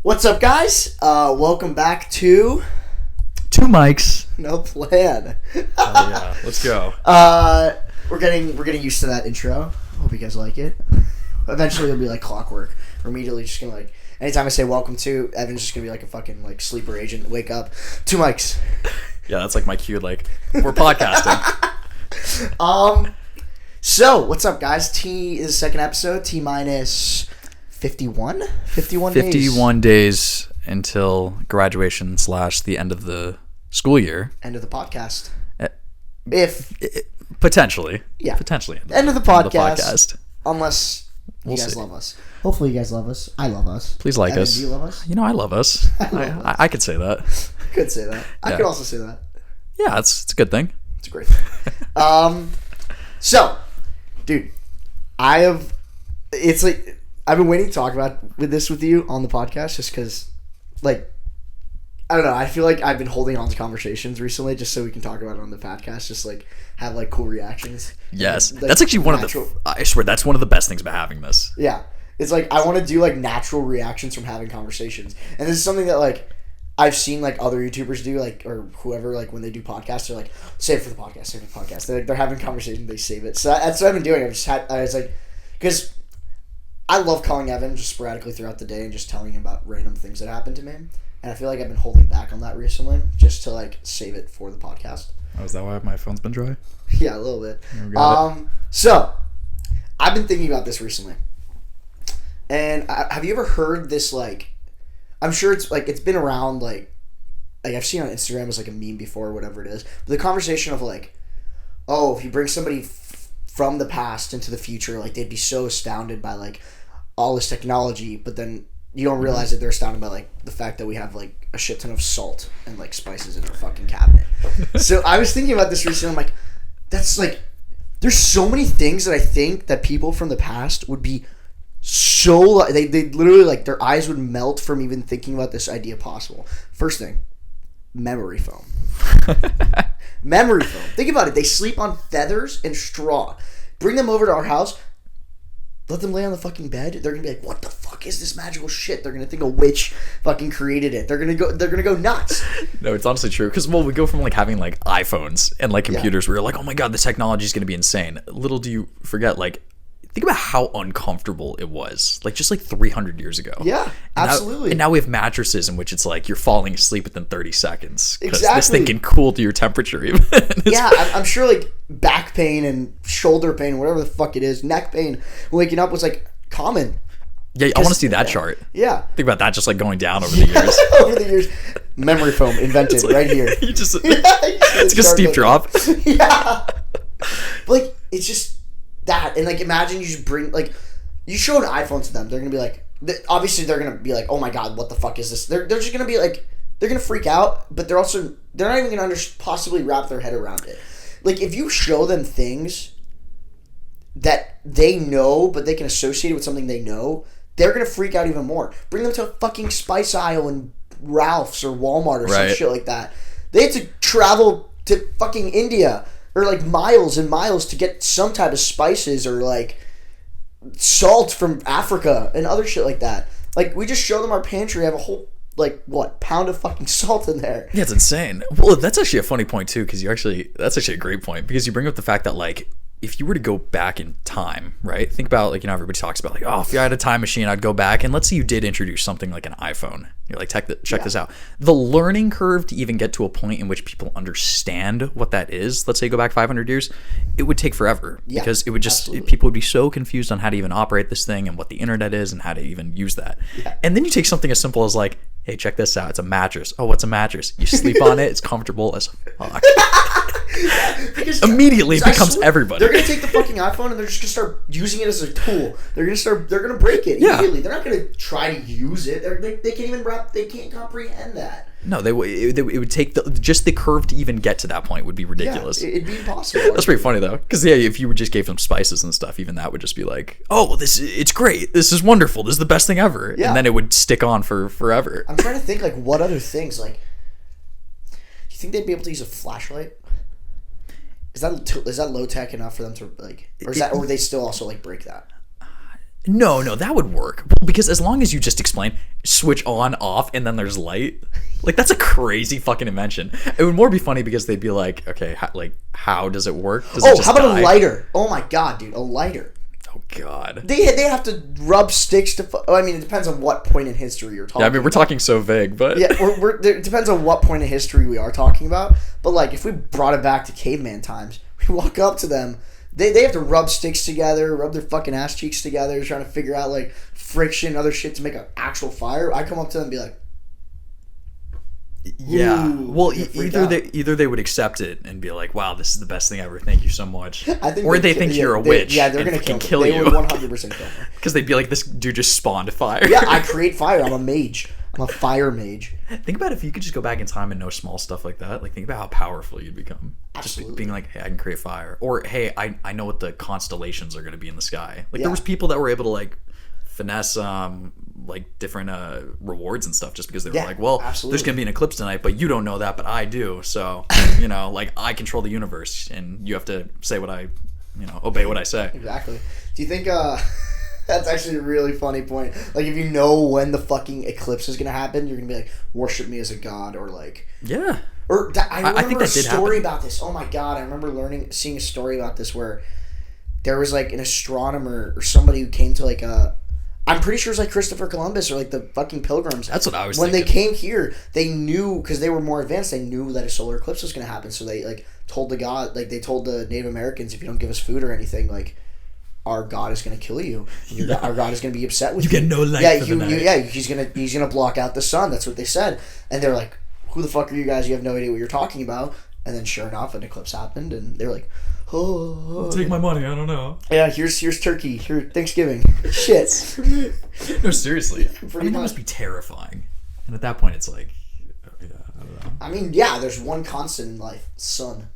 What's up, guys? Welcome back to Two Mics. No Plan. Oh yeah, let's go. We're getting used to that intro. Hope you guys like it. Eventually, it'll be like clockwork. We're immediately just gonna anytime I say welcome to, Evan's just gonna be like a fucking sleeper agent. Wake up, Two Mics. Yeah, that's like my cue. We're podcasting. So what's up, guys? T is the second episode. T minus 51 days. 51 days until graduation / the end of the school year. End of the podcast. Potentially. Yeah. Potentially. End of the podcast. Unless you guys love us. Hopefully you guys love us. I love us. Please like Evan, us. do you love us? I love us. I could say that. Could say that. I could also say that. Yeah, it's a good thing. It's a great thing. So, dude, I've been waiting to talk about this with you on the podcast just because, I don't know. I feel like I've been holding on to conversations recently just so we can talk about it on the podcast. Just have cool reactions. Yes, that's actually one of the. I swear that's one of the best things about having this. Yeah, it's I want to do natural reactions from having conversations, and this is something that I've seen other YouTubers do or whoever when they do podcasts they're save it for the podcast, save it for the podcast. They're having conversations, they save it. So that's what I've been doing. I was because I love calling Evan just sporadically throughout the day and just telling him about random things that happened to me. And I feel like I've been holding back on that recently just to save it for the podcast. Oh, is that why my phone's been dry? Yeah, a little bit. So I've been thinking about this recently. And have you ever heard this I'm sure it's it's been around I've seen on Instagram as a meme before or whatever it is. But the conversation of if you bring somebody from the past into the future, they'd be so astounded by all this technology, but then you don't realize that they're astounded by the fact that we have a shit ton of salt and spices in our fucking cabinet. So I was thinking about this recently. I'm that's there's so many things that I think that people from the past would be so they literally their eyes would melt from even thinking about this idea possible. First thing, memory foam. Memory foam. Think about it. They sleep on feathers and straw. Bring them over to our house. Let them lay on the fucking bed. They're gonna be what the fuck is this magical shit? They're gonna think a witch fucking created it. They're gonna go nuts. No, it's honestly true because we go from having iPhones and computers where you're oh my god, the technology is gonna be insane. Little do you forget think about how uncomfortable it was, just 300 years ago. Yeah, absolutely. And now we have mattresses in which it's you're falling asleep within 30 seconds. Because exactly. this thing can cool to your temperature even. Yeah, I'm sure back pain and shoulder pain, whatever the fuck it is, neck pain, waking up was common. Yeah, I want to see that chart. Yeah. Think about that just going down over the years. Over the years. Memory foam invented right here. You just, it's like a steep drop. Yeah. But it's just that, and imagine you just bring you show an iPhone to them, they're gonna be obviously they're gonna be oh my god, what the fuck is this? They're just gonna be they're gonna freak out, but they're not even gonna possibly wrap their head around it. If you show them things that they know but they can associate it with something they know, they're gonna freak out even more. Bring them to a fucking spice aisle in Ralph's or Walmart or some shit like that. They had to travel to fucking India or miles and miles to get some type of spices or salt from Africa and other shit like that. We just show them our pantry, have a whole pound of fucking salt in there. Yeah, it's insane. Well, that's actually a funny point too, because that's actually a great point, because you bring up the fact that if you were to go back in time, right? Think about everybody talks about if you had a time machine, I'd go back, and let's say you did introduce something like an iPhone. You're check this out. The learning curve to even get to a point in which people understand what that is, let's say you go back 500 years, it would take forever, because it would just people would be so confused on how to even operate this thing and what the internet is and how to even use that. Yeah. And then you take something as simple as hey, check this out. It's a mattress. Oh, what's a mattress? You sleep on it. It's comfortable as fuck. Immediately it becomes everybody. They're gonna take the fucking iPhone and they're just gonna start using it as a tool. They're gonna break it immediately. They're not gonna try to use it. They can't even they can't comprehend that. No, it would take just the curve to even get to that point would be ridiculous. Yeah, it'd be impossible. That's pretty funny though, because if you just gave them spices and stuff, even that would just be oh, it's great. This is wonderful. This is the best thing ever. Yeah. And then it would stick on for forever. I'm trying to think what other things do you think they'd be able to use a flashlight? Is that low tech enough for them to or would they still also break that? No, that would work. Well, because as long as you just explain, switch on, off, and then there's light. Like, that's a crazy fucking invention. It would more be funny because they'd be like, okay, how does it work? Does it just how about die? a lighter? Oh my god, dude, a lighter. Oh god. They have to rub sticks to. I mean, it depends on what point in history you're talking. Yeah, I mean, we're talking so vague, but yeah, it depends on what point in history we are talking about. But like, if we brought it back to caveman times, we walk up to them. They have to rub sticks together, rub their fucking ass cheeks together, trying to figure out like friction, other shit to make an actual fire. I come up to them and be like, yeah. Well, either they would accept it and be like, "Wow, this is the best thing ever. Thank you so much," or they think you're a witch. Yeah, they're gonna kill you. They would 100% kill me because they'd be like, "This dude just spawned a fire." Yeah, I create fire. I'm a mage. I'm a fire mage. Think about if you could just go back in time and know small stuff like that. Like, think about how powerful you'd become. Absolutely. Just being like, hey, I can create fire. Or, hey, I know what the constellations are going to be in the sky. Like, there was people that were able to, like, finesse, like, different rewards and stuff just because they were like, well, there's going to be an eclipse tonight, but you don't know that, but I do. So, you know, like, I control the universe, and you have to say what I, obey what I say. Exactly. Do you think, that's actually a really funny point. Like, if you know when the fucking eclipse is going to happen, you're going to be like, worship me as a god, or like... Yeah. Or I remember think that a did story happen. about this. Oh my god, I remember seeing a story about this where there was like an astronomer or somebody who came to like I'm pretty sure it was like Christopher Columbus or like the fucking Pilgrims. That's what I was thinking. When they came here, they knew, because they were more advanced, they knew that a solar eclipse was going to happen. So they like told the god, like they told the Native Americans, if you don't give us food or anything, like our God is going to kill you. Our God is going to be upset with you. You get no light for the night. He's gonna block out the sun. That's what they said. And they're like, who the fuck are you guys? You have no idea what you're talking about. And then sure enough, an eclipse happened, and they're like, oh. Take my money, I don't know. Yeah, here's turkey. Here, Thanksgiving. Shit. No, seriously. That must be terrifying. And at that point, it's like, yeah, I don't know. I mean, yeah, there's one constant in life. Sun.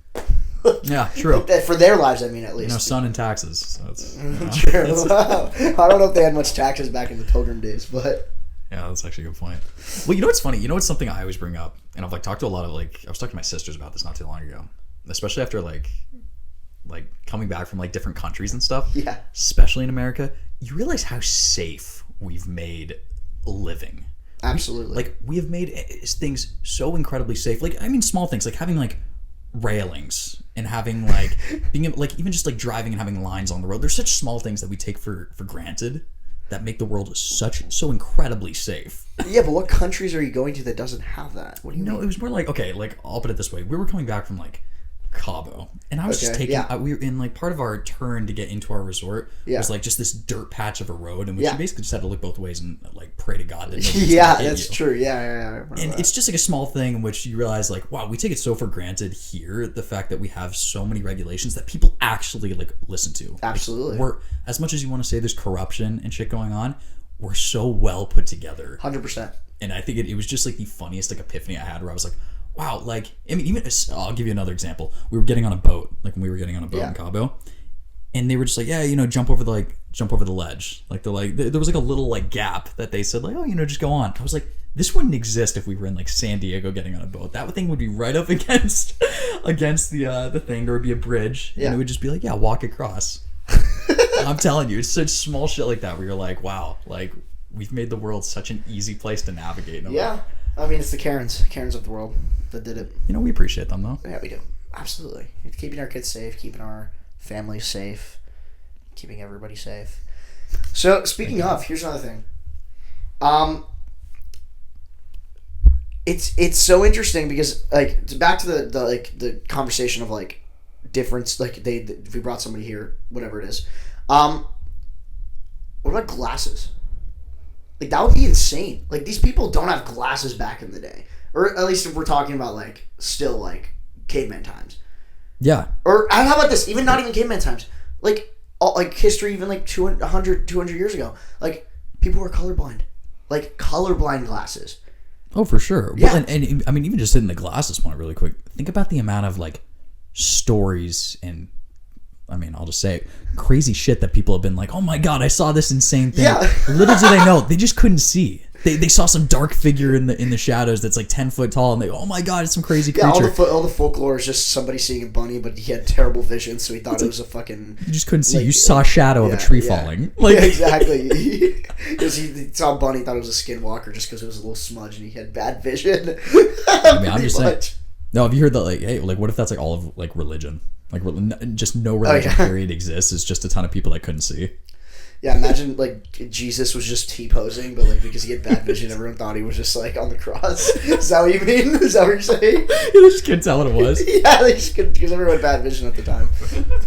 Yeah, true. For their lives, I mean, at least. Sun and taxes. So it's, true. Wow. I don't know if they had much taxes back in the Pilgrim days, but... Yeah, that's actually a good point. Well, you know what's funny? You know what's something I always bring up? And I've like talked to a lot of like... I was talking to my sisters about this not too long ago. Especially after like coming back from like different countries and stuff. Yeah. Especially in America. You realize how safe we've made living. Absolutely. We have made things so incredibly safe. Like, I mean, small things like having like railings and having like being like even just like driving and having lines on the road. There's such small things that we take for granted that make the world so incredibly safe. Yeah, but what countries are you going to that doesn't have that? What do you mean? It was more like, okay, like I'll put it this way. We were coming back from like Cabo, and I was just taking we were in like part of our turn to get into our resort was like just this dirt patch of a road in which you basically just had to look both ways and like pray to God that that's true. Yeah. And it's just like a small thing in which you realize like, wow, we take it so for granted here, the fact that we have so many regulations that people actually like listen to. Absolutely. Like, we're, as much as you want to say there's corruption and shit going on, we're so well put together. 100%. And I think it was just like the funniest like epiphany I had where I was like, wow, like, I mean, even, I'll give you another example. We were getting on a boat, like when we were getting on a boat in Cabo, and they were just like, yeah, jump over the ledge. Like, they're like, there was like a little like gap that they said like, oh, just go on. I was like, this wouldn't exist if we were in like San Diego getting on a boat. That thing would be right up against the thing. There would be a bridge, and it would just be like, yeah, walk across. I'm telling you, it's such small shit like that where you're like, wow, like we've made the world such an easy place to navigate. Yeah. I mean, it's the Karens of the world that did it. We appreciate them, though. Yeah, we do. Absolutely. Keeping our kids safe, keeping our families safe, keeping everybody safe. So, speaking of, here's another thing. It's so interesting because, like, back to the conversation of, like, difference, like, if we brought somebody here, whatever it is. What about glasses? Like, that would be insane. Like, these people don't have glasses back in the day. Or at least if we're talking about, like, still, like, caveman times. Yeah. Or, how about this? Even not even caveman times. Like, history even, like, 200 years ago. Like, people were colorblind. Like, colorblind glasses. Oh, for sure. Yeah. Well, and I mean, even just hitting the glasses point really quick. Think about the amount of, like, stories and... I mean, I'll just say it, crazy shit that people have been like, oh my God, I saw this insane thing. Yeah. Little do they know, they just couldn't see. They saw some dark figure in the shadows that's like 10 foot tall, and they, oh my god, it's some crazy creature. Yeah, all the folklore is just somebody seeing a bunny, but he had terrible vision, so he thought it was a fucking. You just couldn't see. You saw a shadow of a tree falling. Like yeah, exactly. Because he saw a bunny, thought it was a skinwalker, just because it was a little smudge, and he had bad vision. I mean, I'm just saying. No, have you heard that? Like, hey, like, what if that's like all of like religion? Like, just no religion period exists. It's just a ton of people that couldn't see. Yeah, imagine like Jesus was just T-posing, but like because he had bad vision, everyone thought he was just like on the cross. Is that what you mean? Is that what you're saying? Yeah, they just couldn't tell what it was. Yeah, they just couldn't, because everyone had bad vision at the time.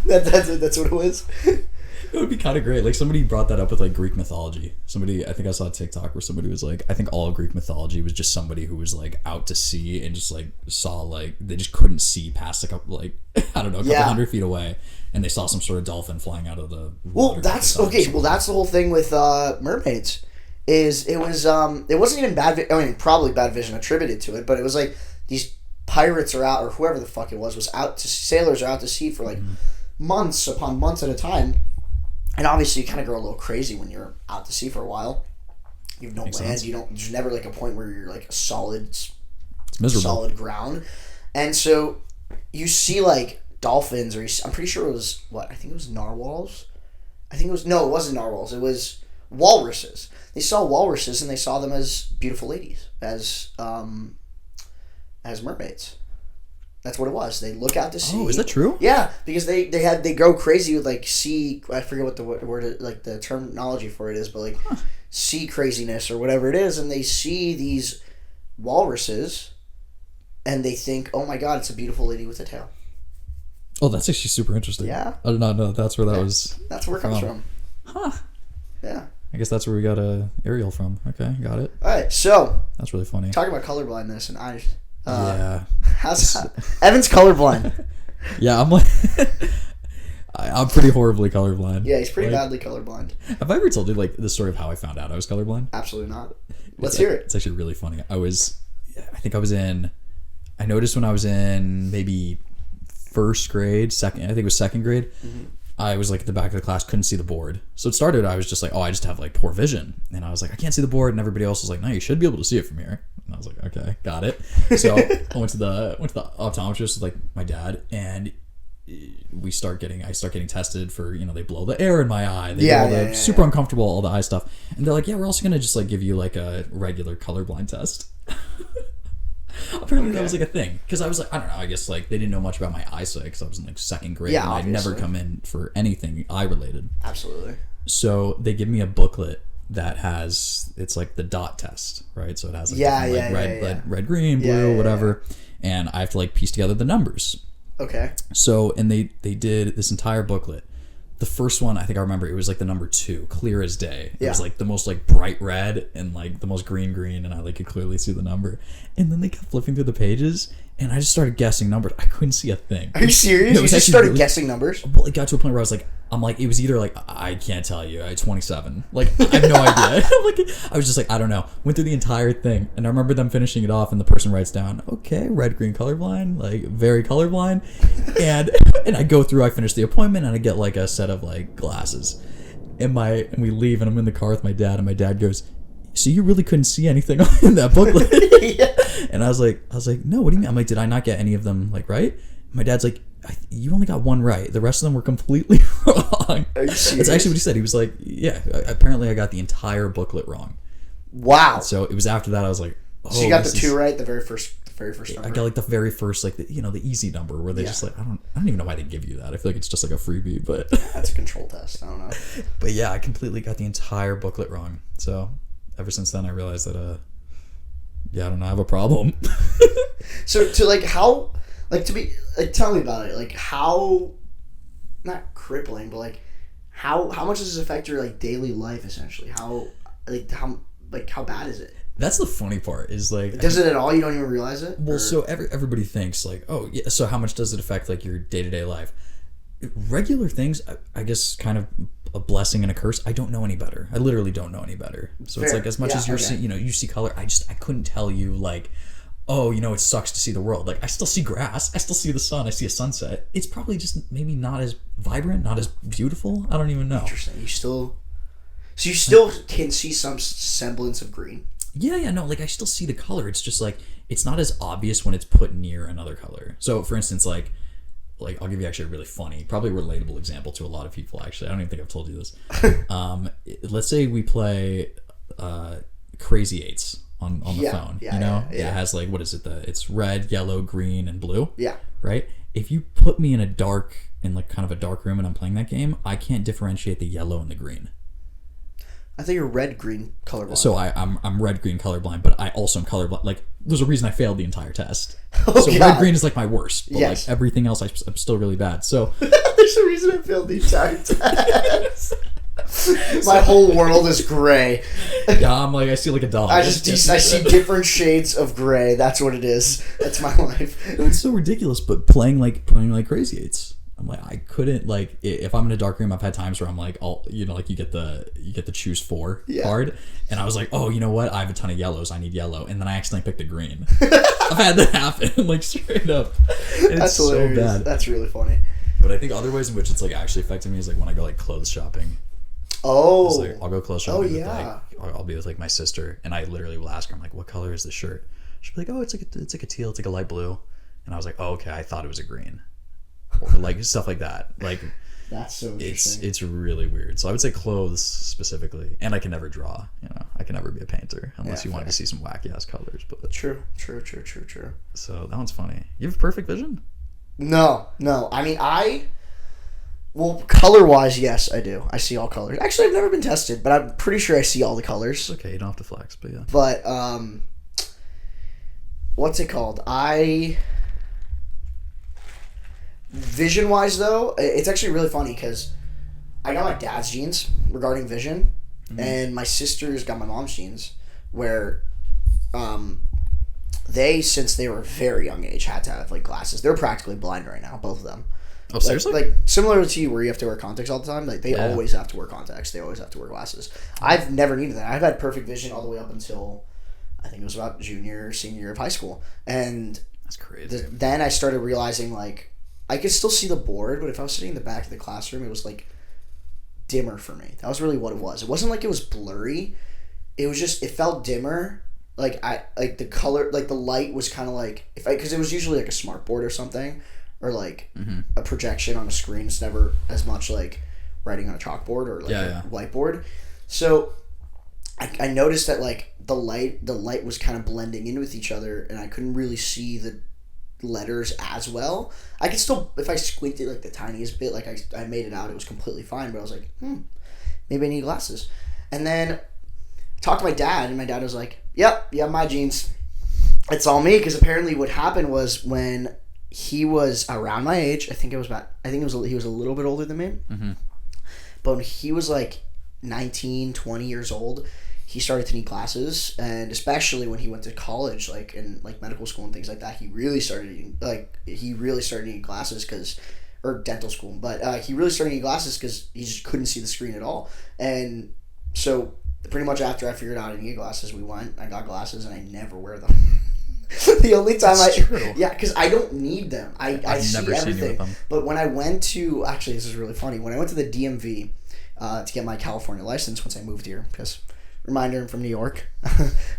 That's what it was. It would be kind of great. Like, somebody brought that up with like Greek mythology. I think I saw a TikTok where somebody was like, I think all of Greek mythology was just somebody who was like out to sea and just like saw like they just couldn't see past a couple like I don't know, a couple 100 feet away, and they saw some sort of dolphin flying out of the water. Well, that's okay. Well, that's the whole thing with mermaids. Is it wasn't even bad. I mean, probably bad vision attributed to it, but it was like these pirates are out, or whoever the fuck it was out to sailors are out to sea for like months upon months at a time. And obviously, you kind of grow a little crazy when you're out to sea for a while. You have no land. Sense. There's never like a point where you're like a solid ground. And so you see like dolphins, or I'm pretty sure it was I think it was narwhals. It wasn't narwhals. It was walruses. They saw walruses and they saw them as beautiful ladies, as mermaids. That's what it was. They look out to sea. Oh, is that true? Yeah, because they go crazy with like sea. I forget what the word like the terminology for it is, but like sea craziness or whatever it is, and they see these walruses, and they think, "Oh my god, it's a beautiful lady with a tail." Oh, that's actually super interesting. Yeah, I did not know that's where that was. That's where it comes from. Huh. Yeah. I guess that's where we got Ariel from. Okay, got it. All right, so that's really funny. Talking about colorblindness and eyes. Yeah. Evan's colorblind. Yeah, I'm like I'm pretty horribly colorblind. Yeah, he's pretty badly colorblind. Have I ever told you like the story of how I found out I was colorblind? Absolutely not. Let's hear it. It's actually really funny. I noticed when I was in maybe first grade, second grade. Mm-hmm. I was like at the back of the class, couldn't see the board. So it started, I was just like, I just have like poor vision. And I was like, I can't see the board. And everybody else was like, no, you should be able to see it from here. And I was like, okay, got it. So I went to the optometrist with like my dad, and I start getting tested for, they blow the air in my eye. They do super uncomfortable, all the eye stuff. And they're like, yeah, we're also going to just like give you like a regular colorblind test. Apparently that was like a thing, because I was like, I don't know, I guess like they didn't know much about my eyesight because I was in like second grade, and I'd never come in for anything eye related. Absolutely. So they give me a booklet that it's like the dot test, right? So it has like red, green, blue, whatever, and I have to like piece together the numbers. Okay. So and they did this entire booklet. The first one, I think I remember, it was like the number 2, clear as day. It was like the most like bright red and like the most green, and I like could clearly see the number. And then they kept flipping through the pages, and I just started guessing numbers. I couldn't see a thing. Are you serious? You just started guessing numbers? Well, it got to a point where it was either like, I can't tell you, I had 27. Like, I have no idea. I was just like, I don't know. Went through the entire thing, and I remember them finishing it off, and the person writes down, okay, red, green, colorblind, like very colorblind. And I go through, I finish the appointment, and I get like a set of like glasses. And we leave, and I'm in the car with my dad, and my dad goes, so you really couldn't see anything in that booklet? And I was like, no, what do you mean? I'm like, did I not get any of them like right? My dad's like, you only got one right. The rest of them were completely wrong. Are you serious? That's actually what he said. He was like, yeah, apparently I got the entire booklet wrong. Wow. And so it was after that I was like, so you got the 2 right, the very first number? I got like the very first, like the easy number where they just like, I don't even know why they give you that. I feel like it's just like a freebie, but that's a control test. I don't know. But yeah, I completely got the entire booklet wrong. So ever since then I realized that I don't know, I have a problem. So to like how, like to be like, tell me about it. Like how, not crippling, but like how much does this affect your like daily life essentially? How bad is it? That's the funny part, is like, does it at all? You don't even realize it? Well, so everybody thinks like, oh yeah, so how much does it affect like your day-to-day life? Regular things, I guess, kind of a blessing and a curse. I don't know any better. I literally don't know any better. So fair. It's like, as much as you see color, I couldn't tell you like, oh, it sucks to see the world. Like, I still see grass, I still see the sun, I see a sunset. It's probably just maybe not as vibrant, not as beautiful. I don't even know. Interesting. You still can see some semblance of green. Yeah, no, like I still see the color. It's just like it's not as obvious when it's put near another color. So, for instance, like I'll give you actually a really funny, probably relatable example to a lot of people. Actually, I don't even think I've told you this. Let's say we play Crazy Eights on the phone. Yeah, you know, yeah. it has like what is it? It's red, yellow, green, and blue. Yeah. Right. If you put me in like kind of a dark room and I'm playing that game, I can't differentiate the yellow and the green. I think you're red-green colorblind. So I'm red-green colorblind, but I also am colorblind. Like, there's a reason I failed the entire test. Oh, so God. red-green is like my worst, but Yes. like everything else I'm still really bad. So There's a reason I failed the entire test. My whole world is gray. yeah, I'm like I see like a dog. I see different shades of gray. That's what it is. That's my life. It's so ridiculous, but playing like Crazy Eights, I'm like I couldn't like if I'm in a dark room. I've had times where I'm like like you get the choose 4 card, and I was like, oh, you know what? I have a ton of yellows. I need yellow, and then I accidentally picked a green. I've had that happen like straight up. It's That's hilarious. so bad. That's really funny. But I think other ways in which it's like actually affecting me is like when I go like clothes shopping. Oh. It's like, I'll go clothes shopping. Oh, with, yeah. like, I'll be with like my sister, and I literally will ask her, I'm like, what color is this shirt? She'll be like, oh, it's like a teal, it's like a light blue, and I was like, oh, okay, I thought it was a green, or like stuff like that. Like That's so interesting. it's really weird. So I would say clothes specifically, and I can never draw. You know, I can never be a painter unless you wanted to see some wacky ass colors. But True. So that one's funny. You have perfect vision. No. I mean, well, color-wise, yes, I do. I see all colors. Actually, I've never been tested, but I'm pretty sure I see all the colors. It's okay, you don't have to flex, but yeah. But, what's it called? Vision-wise, though, it's actually really funny because I got my dad's genes regarding vision, and my sister's got my mom's genes, where they, since they were a very young age, had to have, like, glasses. They're practically blind right now, both of them. Oh, seriously? Like similar to you, where you have to wear contacts all the time. Like they always have to wear contacts. They always have to wear glasses. I've never needed that. I've had perfect vision all the way up until I think it was about junior, senior year of high school, and That's crazy. then I started realizing like I could still see the board, but if I was sitting in the back of the classroom, it was like dimmer for me. That was really what it was. It wasn't like it was blurry. It was just it felt dimmer. Like the color, like the light was kind of like because it was usually like a smart board or something. Or like a projection on a screen. It's never as much like writing on a chalkboard or like a whiteboard. So I noticed that like the light was kind of blending in with each other, and I couldn't really see the letters as well. I could still, if I squinted like the tiniest bit, like I made it out. It was completely fine. But I was like, maybe I need glasses. And then I talked to my dad, and my dad was like, "Yep, you have my genes. It's all me." Because apparently, what happened was when he was around my age. He was a little bit older than me. Mm-hmm. But when he was like 19, 20 years old, he started to need glasses, and especially when he went to college, like in like medical school and things like that, he really started needing glasses or dental school, but he really started needing glasses because he just couldn't see the screen at all. And so pretty much after I figured out I needed glasses, I got glasses, and I never wear them. The only time because I don't need them. I see never everything. seen you with them. But when I went to, actually this is really funny, when I went to the DMV to get my California license once I moved here, because reminder, I'm from New York.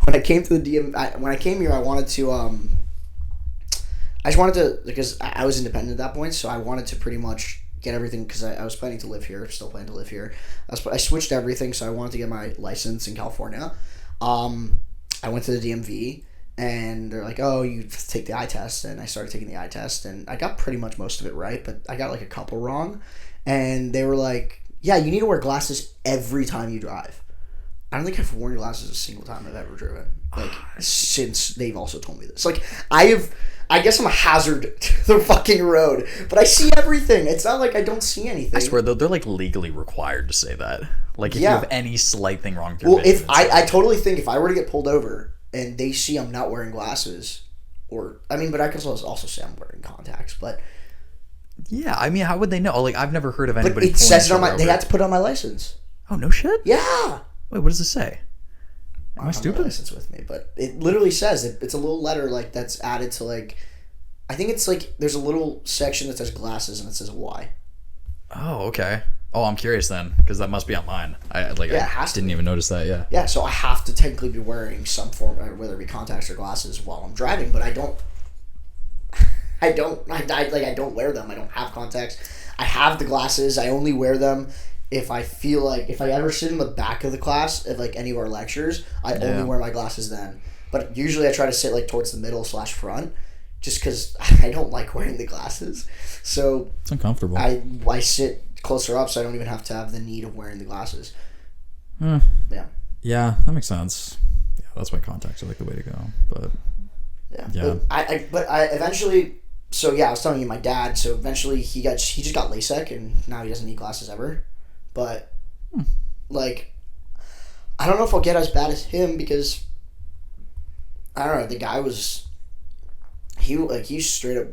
When I came to the when I came here, I wanted to because I was independent at that point, so I wanted to pretty much get everything, because I was planning to live here, still planning to live here. I switched everything, so I wanted to get my license in California. I went to the DMV, and they're like, oh, you take the eye test, and I started taking the eye test, and I got pretty much most of it right, but I got like a couple wrong, and they were like, yeah, you need to wear glasses every time you drive. I don't think I've worn glasses a single time I've ever driven, like, since they've also told me this. Like, I guess I'm a hazard to the fucking road, but I see everything. It's not like I don't see anything. I swear, though, they're like legally required to say that. Like, if you have any slight thing wrong with your vision. If I totally think if I were to get pulled over and they see I'm not wearing glasses, but I can also say I'm wearing contacts, but yeah, I mean, how would they know? Like, I've never heard of anybody. But it says it on they had to put it on my license. Oh, no shit? Yeah. Wait, what does it say? Am I stupid? I don't have my license with me, but it literally says it's a little letter like that's added to like, I think it's like there's a little section that says glasses and it says Y. Oh, okay. Oh, I'm curious then, because that must be on mine. I didn't even notice that. Yeah. Yeah, so I have to technically be wearing some form, whether it be contacts or glasses, while I'm driving. But I don't wear them. I don't have contacts. I have the glasses. I only wear them if I feel like, if I ever sit in the back of the class at like any of our lectures, I only wear my glasses then. But usually I try to sit like towards the middle / front, just because I don't like wearing the glasses. So it's uncomfortable. I sit closer up, so I don't even have to have the need of wearing the glasses. Yeah. Yeah, that makes sense. Yeah, that's why contacts are like the way to go. But yeah. But I eventually. So yeah, I was telling you, my dad. So eventually he just got LASIK, and now he doesn't need glasses ever. But like, I don't know if I'll get as bad as him, because I don't know. The guy was he's straight up.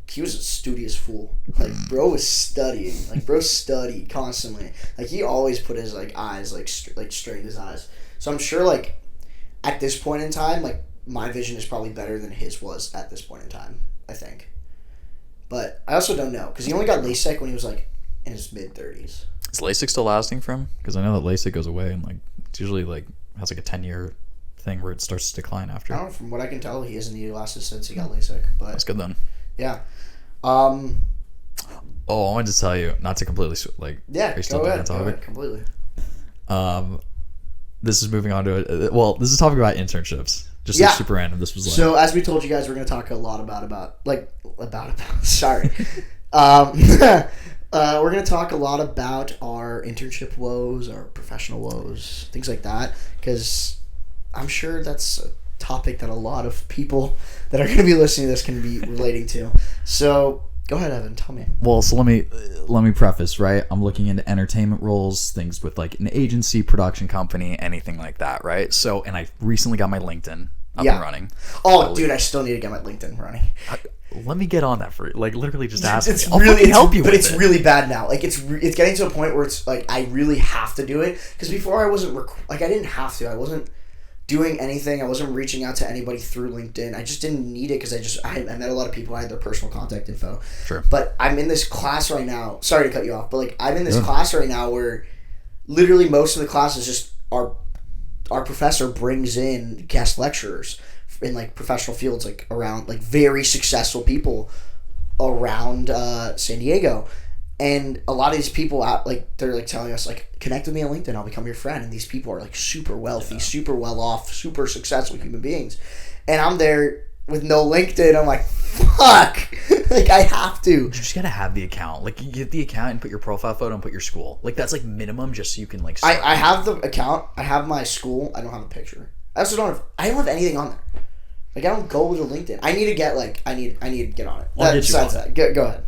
He was a studious fool. Like, bro was studying. Like, bro studied constantly. Like, he always put his like eyes straighten his eyes. So I'm sure like at this point in time, like my vision is probably better than his was at this point in time, I think. But I also don't know, because he only got LASIK when he was like in his mid-30s. Is LASIK still lasting for him? Because I know that LASIK goes away and like it's usually like has like a 10-year thing where it starts to decline after. I don't know. From what I can tell, he hasn't needed glasses since he got LASIK. But that's good then. Yeah. Oh, I wanted to tell you, not to completely Yeah, go ahead, completely. This is moving on to this is a topic about internships. Just super random. This was like, so as we told you guys, we're going to talk a lot about sorry. We're going to talk a lot about our internship woes, our professional woes, things like that, because I'm sure that's a topic that a lot of people that are going to be listening to this can be relating to. So go ahead, Evan, tell me. Well, so let me preface, right? I'm looking into entertainment roles, things with like an agency, production company, anything like that, right? So, and I recently got my LinkedIn up and running. Oh, dude, I still need to get my LinkedIn running. Let me get on that for like literally just ask. It's me. really help you, but with it's it. really bad now. Like it's getting to a point where it's like I really have to do it, because before I wasn't I didn't have to. I wasn't doing anything. I wasn't reaching out to anybody through LinkedIn. I just didn't need it, because I met a lot of people. I had their personal contact info. Sure. But I'm in this class right now. Sorry to cut you off, but like I'm in this class right now where literally most of the class is just our professor brings in guest lecturers in like professional fields, like around like very successful people around San Diego. And a lot of these people out, like, they're like telling us like, connect with me on LinkedIn, I'll become your friend. And these people are like super wealthy, super well off, super successful human beings. And I'm there with no LinkedIn. I'm like, fuck. Like, I have to. You just gotta have the account. Like, you get the account and put your profile photo and put your school. Like, that's like minimum, just so you can like start. I have the account. I have my school. I don't have a picture. I also don't have anything on there. Like, I don't go to LinkedIn. I need to get like I need to get on it. Besides that, go ahead.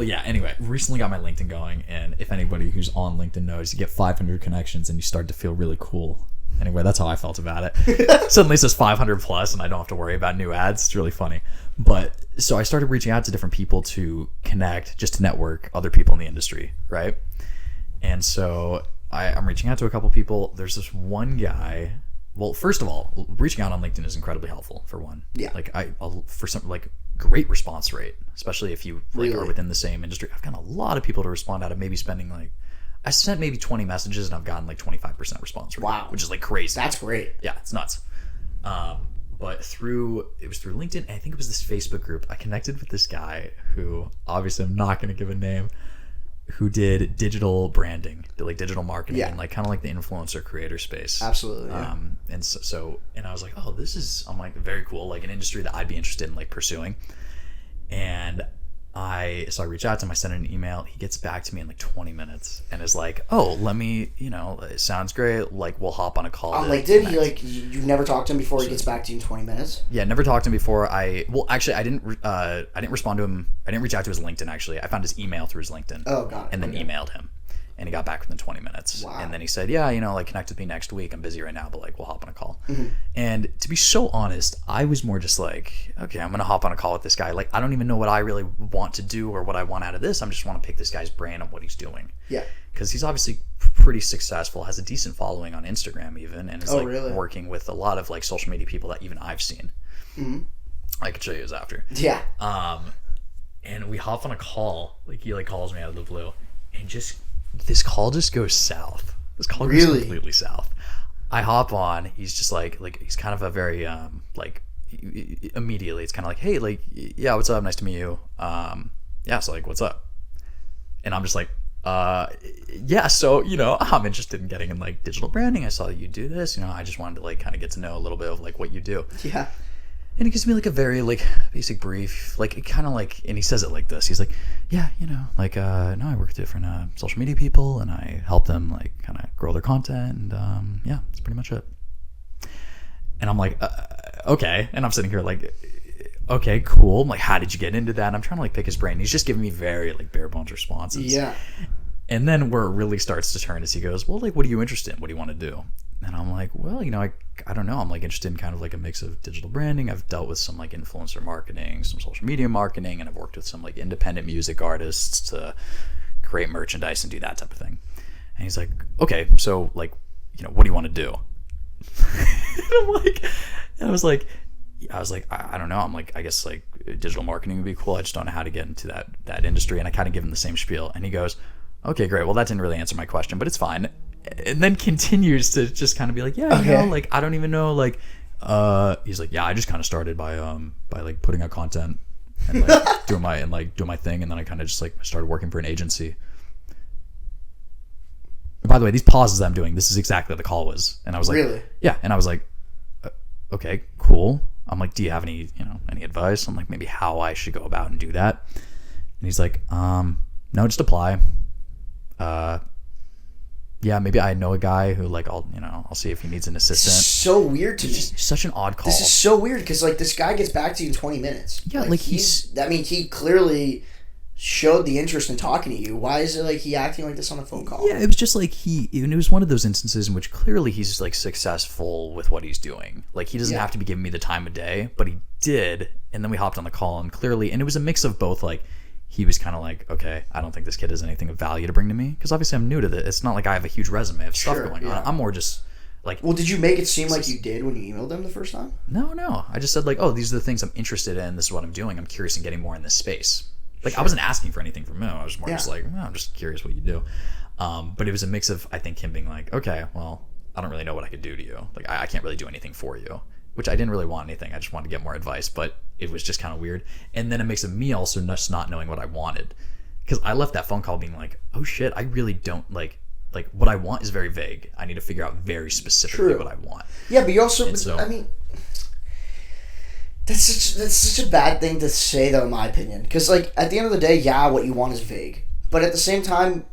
Yeah. Anyway, recently got my LinkedIn going, and if anybody who's on LinkedIn knows, you get 500 connections and you start to feel really cool. Anyway, that's how I felt about it. Suddenly it says 500 plus, and I don't have to worry about new ads. It's really funny. But so I started reaching out to different people to connect, just to network other people in the industry, right? And so I'm reaching out to a couple people. There's this one guy. Well, first of all, reaching out on LinkedIn is incredibly helpful, for one. Yeah. Like for some like great response rate, especially if you like are within the same industry. I've gotten a lot of people to respond out of maybe spending like, I sent maybe 20 messages and I've gotten like 25% response rate. Wow. Which is like crazy. That's great. Yeah, it's nuts. But it was through LinkedIn, and I think it was this Facebook group. I connected with this guy who, obviously I'm not going to give a name, who did digital branding, did like digital marketing, and like kind of like the influencer creator space. Absolutely. Yeah. And so I was like, oh, I'm like very cool, like an industry that I'd be interested in like pursuing. And I reached out to him, I sent an email, he gets back to me in like 20 minutes and is like, oh, let me, it sounds great, like we'll hop on a call. On LinkedIn, you've never talked to him before, he gets back to you in 20 minutes? Yeah, never talked to him before. I didn't respond to him, I didn't reach out to his LinkedIn actually, I found his email through his LinkedIn. Oh, got it. And then emailed him. And he got back within 20 minutes. Wow. And then he said, yeah, like connect with me next week. I'm busy right now, but like we'll hop on a call. Mm-hmm. And to be so honest, I was more just like, okay, I'm going to hop on a call with this guy. Like, I don't even know what I really want to do or what I want out of this. I just want to pick this guy's brain on what he's doing. Yeah. Because he's obviously pretty successful, has a decent following on Instagram even, and is really? Working with a lot of like social media people that even I've seen. Mm-hmm. I could show you his after. Yeah. And we hop on a call. Like, he like calls me out of the blue. and just this call just goes south. This call goes completely south. I hop on. He's just like he's kind of a very like immediately it's kind of like, hey, like, yeah, what's up? Nice to meet you. Yeah, so like, what's up? And I'm just like, yeah, so, you know, I'm interested in getting in like digital branding. I saw that you do this, you know, I just wanted to like kind of get to know a little bit of like what you do. Yeah. And he gives me like a very like basic brief, like it kind of like, and he says it like this. He's like, yeah, you know, like, no, I work with different social media people and I help them like kind of grow their content. And yeah, that's pretty much it. And I'm like, okay. And I'm sitting here like, okay, cool. I'm like, how did you get into that? And I'm trying to like pick his brain. He's just giving me very like bare bones responses. Yeah. And then where it really starts to turn is he goes, well, like, what are you interested in? What do you want to do? And I'm like, well, you know, I don't know. I'm like interested in kind of like a mix of digital branding. I've dealt with some like influencer marketing, some social media marketing, and I've worked with some like independent music artists to create merchandise and do that type of thing. And he's like, okay, so like, you know, what do you want to do? And I was like, I don't know. I'm like, I guess like digital marketing would be cool. I just don't know how to get into that industry. And I kind of give him the same spiel. And he goes, okay, great. Well, that didn't really answer my question, but it's fine. And then continues to just kind of be like, yeah, you know, like, I don't even know. Like, he's like, yeah, I just kind of started by like putting out content and like doing my thing. And then I kind of just like started working for an agency. And by the way, these pauses that I'm doing, this is exactly what the call was. And I was like, really? Yeah. And I was like, okay, cool. I'm like, do you have any advice on like maybe how I should go about and do that? And he's like, no, just apply. Yeah, maybe I know a guy who like I'll see if he needs an assistant. This is so weird to me. Such an odd call. This is so weird because like this guy gets back to you in 20 minutes. Yeah, like he clearly showed the interest in talking to you. Why is it like he acting like this on a phone call? Yeah, it was just like it was one of those instances in which clearly he's like successful with what he's doing. Like he doesn't have to be giving me the time of day, but he did. And then we hopped on the call and clearly, and it was a mix of both. Like he was kind of like, okay, I don't think this kid has anything of value to bring to me because obviously I'm new to this. It's not like I have a huge resume of stuff going on. I'm more just like. Well, did you make it seem like you did when you emailed them the first time? No. I just said like, oh, these are the things I'm interested in. This is what I'm doing. I'm curious in getting more in this space. Like, I wasn't asking for anything from him. I was more just like, I'm just curious what you do. But it was a mix of, I think, him being like, okay, well, I don't really know what I could do to you. Like, I can't really do anything for you, which I didn't really want anything. I just wanted to get more advice, but it was just kind of weird. And then it makes of me also just not knowing what I wanted. Because I left that phone call being like, oh, shit, I really don't, like what I want is very vague. I need to figure out very specifically what I want. Yeah, but you also, I mean... That's such a bad thing to say, though, in my opinion. Because, like, at the end of the day, yeah, what you want is vague. But at the same time,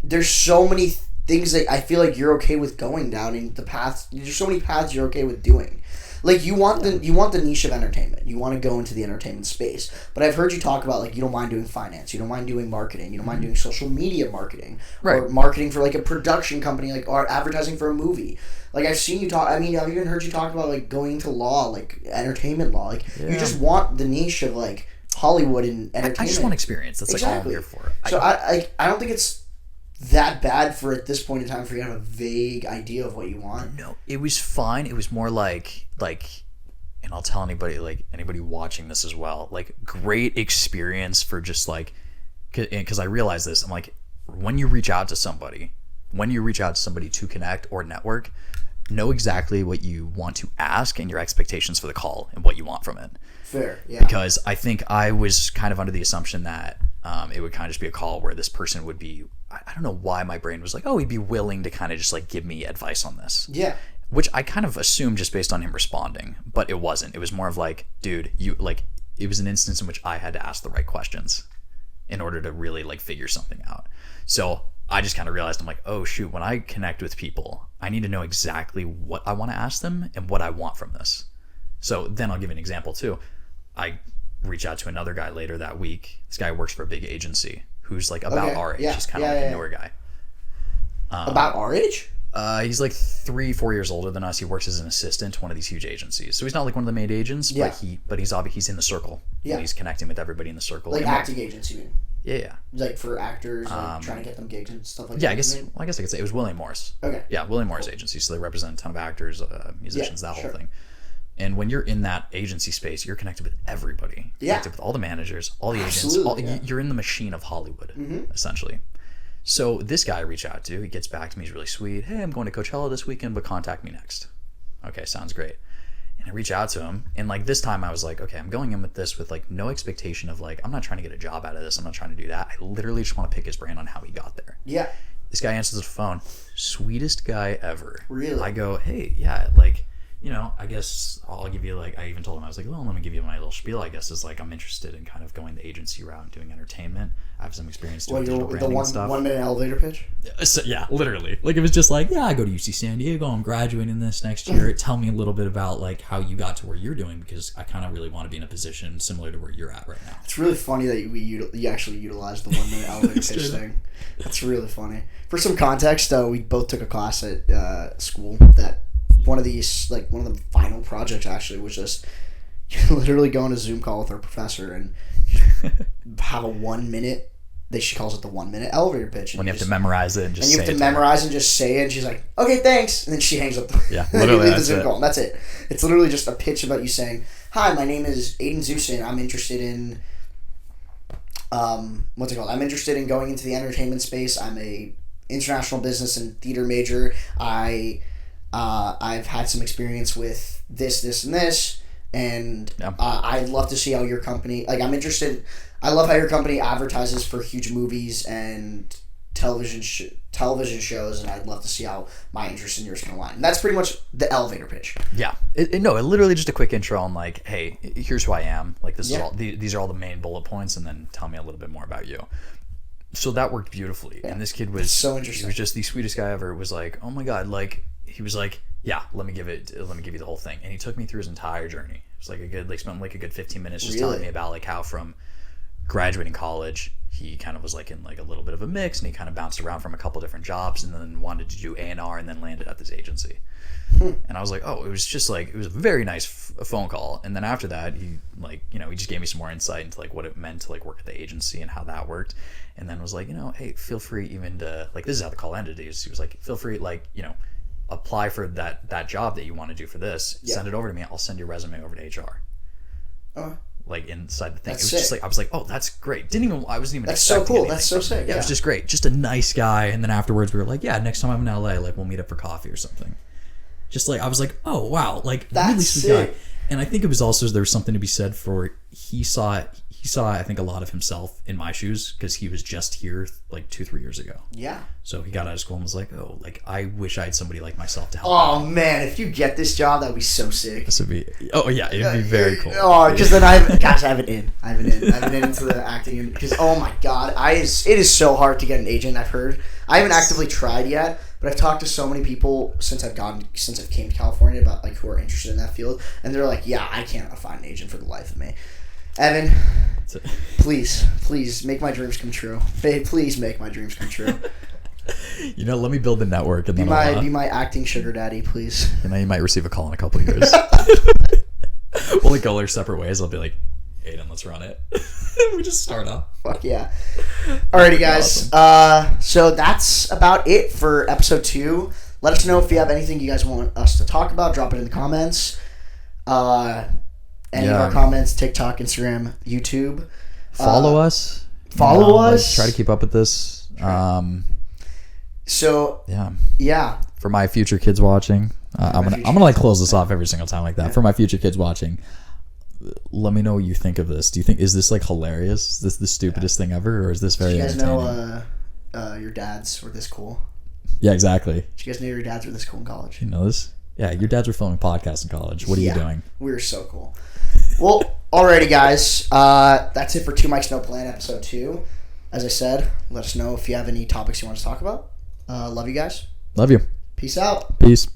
there's so many things that I feel like you're okay with going down in the path. There's so many paths you're okay with doing. Like, you want the niche of entertainment. You want to go into the entertainment space. But I've heard you talk about, like, you don't mind doing finance. You don't mind doing marketing. You don't mind doing social media marketing. Right. Or marketing for, like, a production company, like, or advertising for a movie. Like, I've seen you talk... I mean, I've even heard you talk about, like, going into law, like, entertainment law. Like, you just want the niche of, like, Hollywood and entertainment. I just want experience. That's, like, all I'm here for. So, I don't think it's that bad for, at this point in time, for you to have a vague idea of what you want. No, it was fine. It was more like, and I'll tell anybody watching this as well, like, great experience for just, like... Because I realize this. I'm like, when you reach out to somebody to connect or network, know exactly what you want to ask and your expectations for the call and what you want from it. Fair, yeah. Because I think I was kind of under the assumption that it would kind of just be a call where this person would be, I don't know why my brain was like, oh, he'd be willing to kind of just like give me advice on this. Yeah. Which I kind of assumed just based on him responding, but it wasn't. It was more of like, dude, it was an instance in which I had to ask the right questions in order to really like figure something out. So I just kind of realized, I'm like, oh shoot, when I connect with people, I need to know exactly what I want to ask them and what I want from this. So then I'll give you an example too. I reach out to another guy later that week. This guy works for a big agency who's like about our age. He's kind of like a newer guy. About our age? He's like 3-4 years older than us. He works as an assistant to one of these huge agencies. So he's not like one of the main agents, but he's in the circle. Yeah. He's connecting with everybody in the circle. Like acting agents, you mean? Yeah. Like for actors, like trying to get them gigs and stuff like that. Yeah, I guess I could say it was William Morris. Okay. Yeah, William Morris agency. So they represent a ton of actors, musicians, that whole thing. And when you're in that agency space, you're connected with everybody. Yeah. Connected with all the managers, all the agents. You're in the machine of Hollywood, essentially. So this guy I reach out to, he gets back to me. He's really sweet. Hey, I'm going to Coachella this weekend, but contact me next. Okay, sounds great. And I reach out to him. And like this time I was like, okay, I'm going in with this with like no expectation of like, I'm not trying to get a job out of this. I'm not trying to do that. I literally just want to pick his brain on how he got there. Yeah. This guy answers the phone. Sweetest guy ever. Really? I go, hey, yeah, like, you know, I guess I'll give you like, I even told him, I was like, well, let me give you my little spiel, I guess, is like, I'm interested in kind of going the agency route and doing entertainment. I have some experience doing digital branding and stuff. 1 minute elevator pitch? So, yeah, literally. Like, it was just like, yeah, I go to UC San Diego, I'm graduating this next year. Tell me a little bit about like how you got to where you're doing, because I kind of really want to be in a position similar to where you're at right now. It's really funny that you actually utilized the 1 minute elevator pitch thing. That's really funny. For some context, we both took a class at school that one of the final projects actually was just literally go on a Zoom call with our professor and have a 1 minute. She calls it the 1 minute elevator pitch. When you have to memorize it and just say it. And you have to memorize and just say it. And she's like, "Okay, thanks," and then she hangs up. Yeah, literally the Zoom call. And that's it. It's literally just a pitch about you saying, "Hi, my name is Aidan Zusin. I'm interested in what's it called? I'm interested in going into the entertainment space. I'm a international business and theater major. I've had some experience with this, and this, and I'd love to see how your company, like, I'm interested, I love how your company advertises for huge movies and television shows, and I'd love to see how my interest in yours can align." And that's pretty much the elevator pitch. Yeah. It literally just a quick intro on like, hey, here's who I am. Like, this is all, these are all the main bullet points, and then tell me a little bit more about you. So that worked beautifully. Yeah. And this kid was so interesting. He was just the sweetest guy ever. Was like, oh my God, like, he was like, yeah, let me give you the whole thing. And he took me through his entire journey. It was like spent like a good 15 minutes just telling me about like how from graduating college, he kind of was like in like a little bit of a mix, and he kind of bounced around from a couple different jobs, and then wanted to do A&R, and then landed at this agency. And I was like, oh, it was just like, it was a very nice phone call. And then after that, he like, you know, he just gave me some more insight into like what it meant to like work at the agency and how that worked. And then was like, you know, hey, feel free even to like, this is how the call ended. He was like, feel free, like, you know, apply for that job that you want to do for this. Send it over to me. I'll send your resume over to HR. Like inside the thing. It was just like, I was like, oh, that's great. I wasn't even That's so cool. That's so sick. Yeah, it was just great. Just a nice guy. And then afterwards we were like, yeah, next time I'm in LA, like we'll meet up for coffee or something. Just like, I was like, oh wow, like that's really sweet guy. And I think it was also, there was something to be said for, he saw I think a lot of himself in my shoes, because he was just here like 2-3 years ago. Yeah. So he got out of school and was like, oh, like I wish I had somebody like myself to help. Oh man, if you get this job, that'd be so sick. This would be, oh yeah, it'd be very cool. Oh, because then I have it in. I have it in into the acting, because oh my God, it is so hard to get an agent. I've heard. I haven't actively tried yet, but I've talked to so many people since I've came to California about like who are interested in that field, and they're like, yeah, I can't find an agent for the life of me. Evan, please make my dreams come true. Babe, please make my dreams come true. You know, let me build the network and be my acting sugar daddy, please. You know, you might receive a call in a couple of years. We'll like go our separate ways. I'll be like, Aidan, let's run it. We just start off. Fuck yeah. Alrighty, guys. Awesome. So that's about it for episode 2. Let us know if you have anything you guys want us to talk about. Drop it in the comments. Any of our comments, TikTok, Instagram, YouTube. Follow us. Follow us. Like, try to keep up with this. So yeah. For my future kids watching, I'm gonna like close this off every single time like that. Yeah. For my future kids watching, let me know what you think of this. Do you think, is this like hilarious? Is this the stupidest thing ever, or is this very entertaining? Do you guys know your dads were this cool? Yeah, exactly. Did you guys know your dads were this cool in college? You know this? Yeah, your dads were filming podcasts in college. What are you doing? We were so cool. Well, alrighty, guys. That's it for 2 Mics No Plan, episode 2. As I said, let us know if you have any topics you want us to talk about. Love you guys. Love you. Peace out. Peace.